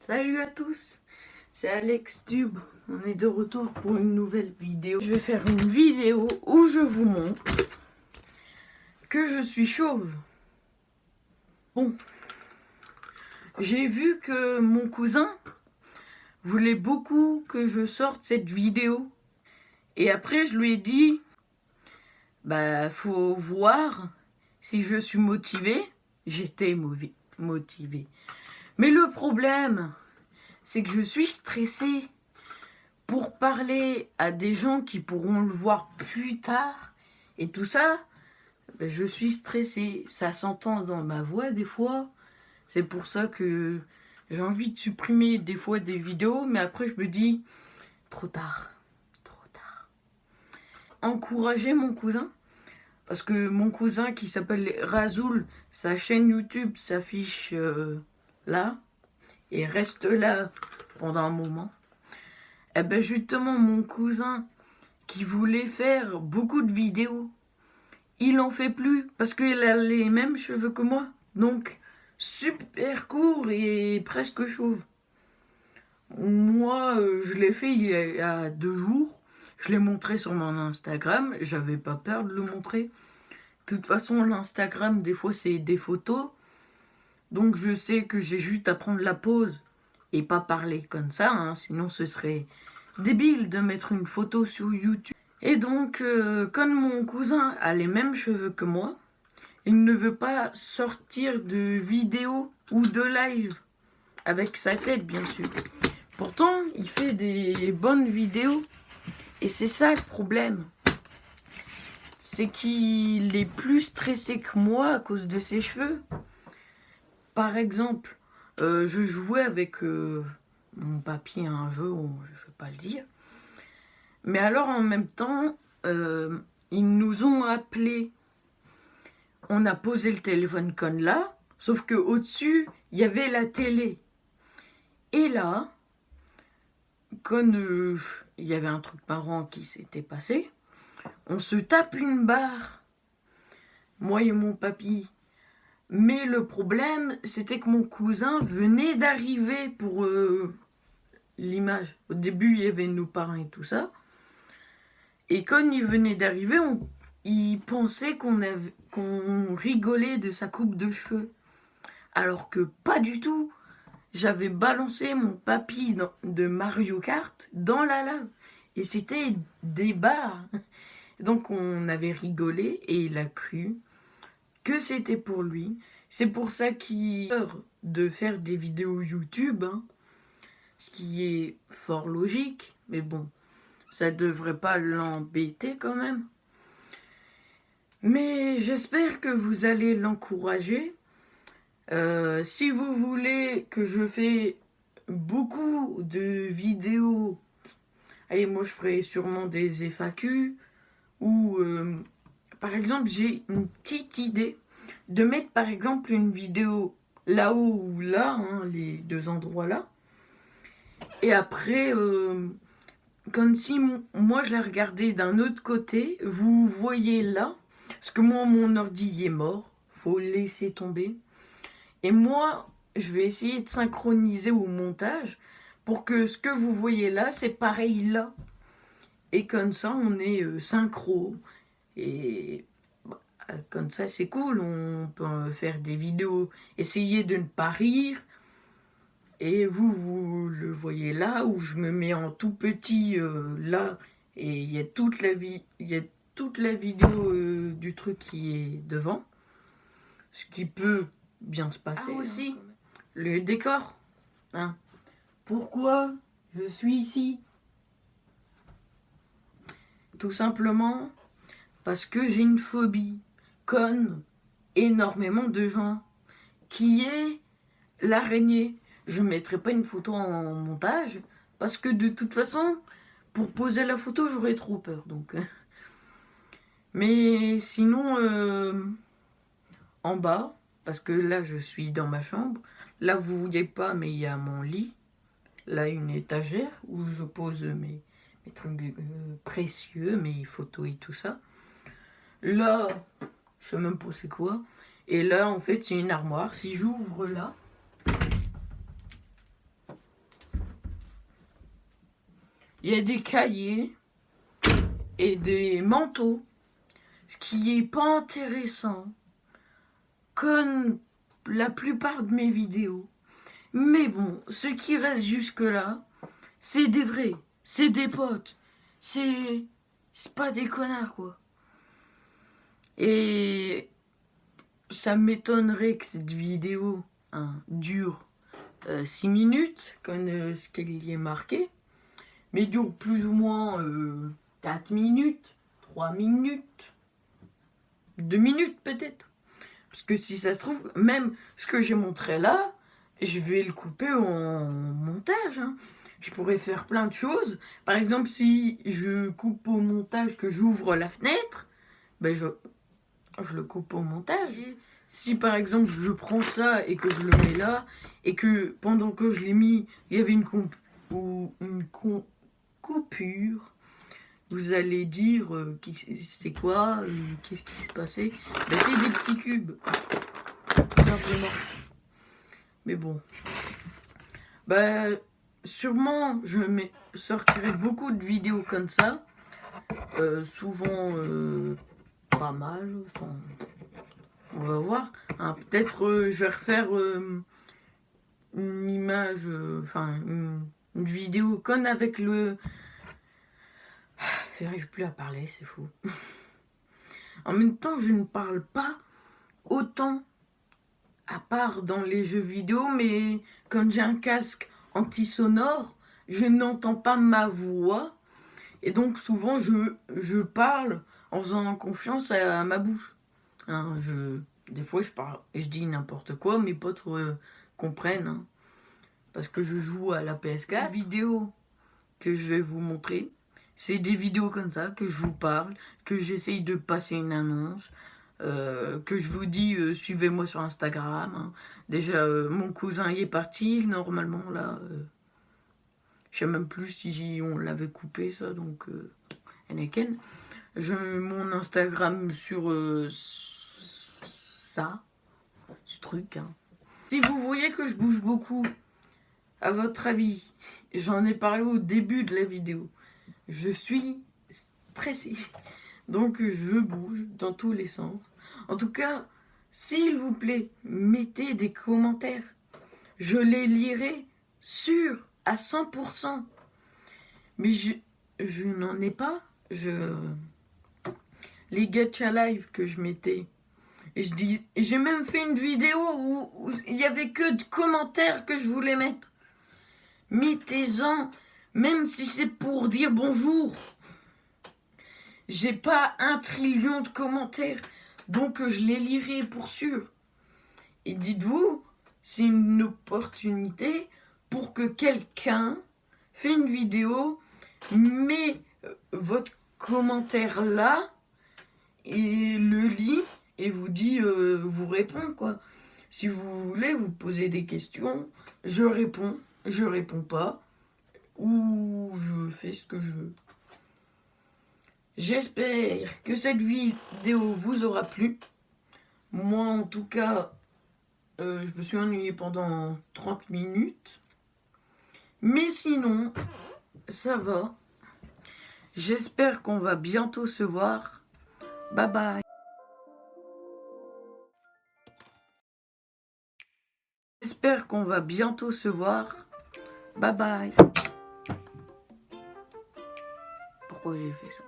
Salut à tous, c'est Alex Tube, on est de retour pour une nouvelle vidéo. Je vais faire une vidéo où je vous montre que je suis chauve. Bon, j'ai vu que mon cousin voulait beaucoup que je sorte cette vidéo. Et après je lui ai dit, bah faut voir si je suis motivée. J'étais motivée. Mais le problème, c'est que je suis stressée pour parler à des gens qui pourront le voir plus tard. Et tout ça, je suis stressée. Ça s'entend dans ma voix des fois. C'est pour ça que j'ai envie de supprimer des fois des vidéos. Mais après, je me dis, trop tard. Trop tard. Encourager mon cousin. Parce que mon cousin qui s'appelle Razoul, sa chaîne YouTube s'affiche là. Et reste là pendant un moment. Et ben justement, mon cousin qui voulait faire beaucoup de vidéos, il en fait plus parce qu'il a les mêmes cheveux que moi. Donc, super court et presque chauve. Moi, je l'ai fait il y a 2 jours. Je l'ai montré sur mon Instagram. J'avais pas peur de le montrer. De toute façon, l'Instagram, des fois, c'est des photos. Donc, je sais que j'ai juste à prendre la pause et pas parler comme ça. Hein, sinon, ce serait débile de mettre une photo sur YouTube. Et donc, comme mon cousin a les mêmes cheveux que moi, il ne veut pas sortir de vidéo ou de live. Avec sa tête, bien sûr. Pourtant, il fait des bonnes vidéos. Et c'est ça le problème. C'est qu'il est plus stressé que moi à cause de ses cheveux. Par exemple, je jouais avec mon papy à un jeu, je ne vais pas le dire. Mais alors en même temps, ils nous ont appelés. On a posé le téléphone comme là, sauf que au-dessus, il y avait la télé. Et là, comme il y avait un truc marrant qui s'était passé, on se tape une barre, moi et mon papy. Mais le problème, c'était que mon cousin venait d'arriver pour l'image. Au début, il y avait nos parents et tout ça. Et quand il venait d'arriver, il pensait qu'on rigolait de sa coupe de cheveux. Alors que pas du tout. J'avais balancé mon papy de Mario Kart dans la lave. Et c'était des barres. Donc on avait rigolé et il a cru que c'était pour lui. C'est pour ça qu'il a peur de faire des vidéos YouTube. Hein, ce qui est fort logique. Mais bon, ça devrait pas l'embêter quand même. Mais j'espère que vous allez l'encourager. Si vous voulez que je fasse beaucoup de vidéos, allez, moi je ferai sûrement des FAQ. Ou par exemple, j'ai une petite idée de mettre par exemple une vidéo là-haut ou là, hein, les 2 endroits là. Et après, comme si moi je la regardais d'un autre côté, vous voyez là, parce que moi mon ordi est mort, faut le laisser tomber. Et moi, je vais essayer de synchroniser au montage pour que ce que vous voyez là, c'est pareil là. Et comme ça, on est synchro. Et comme ça, c'est cool. On peut faire des vidéos, essayer de ne pas rire. Et vous le voyez là, où je me mets en tout petit là. Et il y a toute la vidéo du truc qui est devant. Ce qui peut bien se passer. Ah, aussi, hein, le décor. Hein. Pourquoi je suis ici? Tout simplement parce que j'ai une phobie, comme énormément de gens, qui est l'araignée. Je ne mettrai pas une photo en montage, parce que de toute façon, pour poser la photo, j'aurais trop peur. Donc. Mais sinon, en bas, parce que là, je suis dans ma chambre. Là, vous ne voyez pas, mais il y a mon lit. Là, une étagère où je pose mes des trucs précieux, mes photos et tout ça. Là, je sais même pas c'est quoi. Et là, en fait, c'est une armoire. Si j'ouvre là, il y a des cahiers et des manteaux, ce qui est pas intéressant, comme la plupart de mes vidéos. Mais bon, ce qui reste jusque là, c'est des vrais, c'est des potes, c'est pas des connards quoi. Et ça m'étonnerait que cette vidéo dure 6 minutes, comme ce qu'il y est marqué, mais dure plus ou moins 4 minutes, 3 minutes, 2 minutes peut-être. Parce que si ça se trouve, même ce que j'ai montré là, je vais le couper en montage. Je pourrais faire plein de choses. Par exemple, si je coupe au montage que j'ouvre la fenêtre, ben je le coupe au montage. Et si par exemple je prends ça et que je le mets là, et que pendant que je l'ai mis, il y avait une coupure, vous allez dire c'est quoi, qu'est-ce qui s'est passé. Ben, c'est des petits cubes, tout simplement. Mais bon, ben, sûrement je sortirai beaucoup de vidéos comme ça, souvent pas mal, enfin, on va voir. Peut-être je vais refaire une image, une vidéo comme avec le... J'arrive plus à parler, c'est fou. En même temps, je ne parle pas autant, à part dans les jeux vidéo, mais quand j'ai un casque anti-sonore, je n'entends pas ma voix. Et donc souvent, je parle en faisant confiance à ma bouche. Des fois, je parle et je dis n'importe quoi, mes potes comprennent. Parce que je joue à la PS4. La vidéo que je vais vous montrer, c'est des vidéos comme ça, que je vous parle, que j'essaye de passer une annonce, que je vous dis suivez-moi sur Instagram. Déjà, mon cousin y est parti, normalement, là. Je sais même plus si on l'avait coupé, ça, donc... Anakin. Je mets mon Instagram sur ce truc. Si vous voyez que je bouge beaucoup, à votre avis, j'en ai parlé au début de la vidéo, je suis stressée. Donc je bouge dans tous les sens. En tout cas, s'il vous plaît, mettez des commentaires. Je les lirai sûr à 100%. Mais je n'en ai pas. Les gacha live que je mettais, j'ai même fait une vidéo où il n'y avait que de commentaires que je voulais mettre. Mettez-en, même si c'est pour dire bonjour. J'ai pas 1 trillion de commentaires, donc je les lirai pour sûr. Et dites-vous, c'est une opportunité pour que quelqu'un fait une vidéo, met votre commentaire là, et le lit, et vous dit, vous répond quoi. Si vous voulez, vous posez des questions, je réponds pas, ou je fais ce que je veux. J'espère que cette vidéo vous aura plu. Moi, en tout cas, je me suis ennuyé pendant 30 minutes. Mais sinon, ça va. J'espère qu'on va bientôt se voir. Bye bye. J'espère qu'on va bientôt se voir. Bye bye. Pourquoi j'ai fait ça?